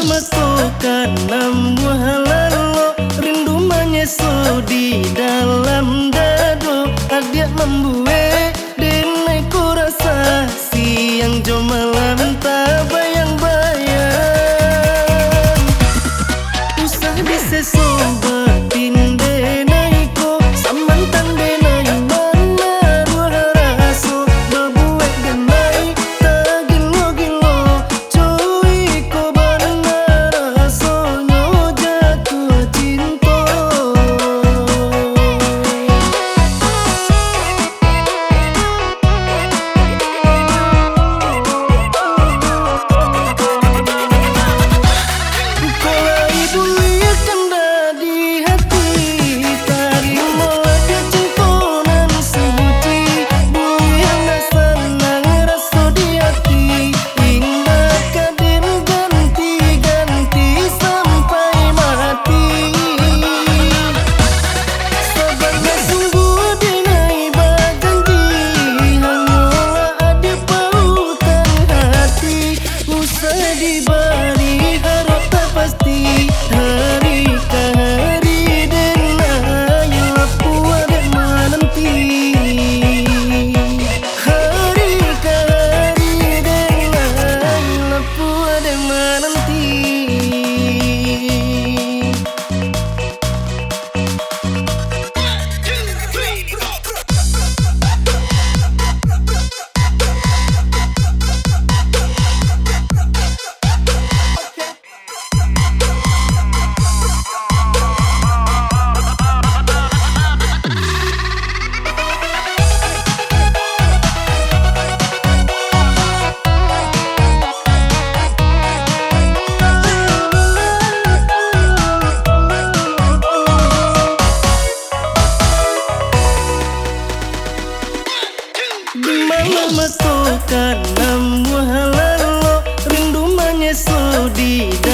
Masukkan buah lalu, rindu menyesu di dalam dadu. Adia membuat denaiku rasa siang jo malam tak bayang-bayang. Usah disesu batin denaiku, samantan denai mana dua rasu. Babuek denai tak gilo-gilo, cuy ko benar rasanya jatuh cinta. Kolai buliakan di hati, tarimo dia cinta nan suci. Bulian senang rasa di hati, indah kadin ganti-ganti sampai mati. Sabarnya sungguh denai berjanji, hanyalah ada pautan hati. Usah diberi harap tak pasti, hari ke hari denai lapu ada menanti. Hari ke hari denai lapu ada menanti. Masukkan buah lalu, rindu menyesu di dalam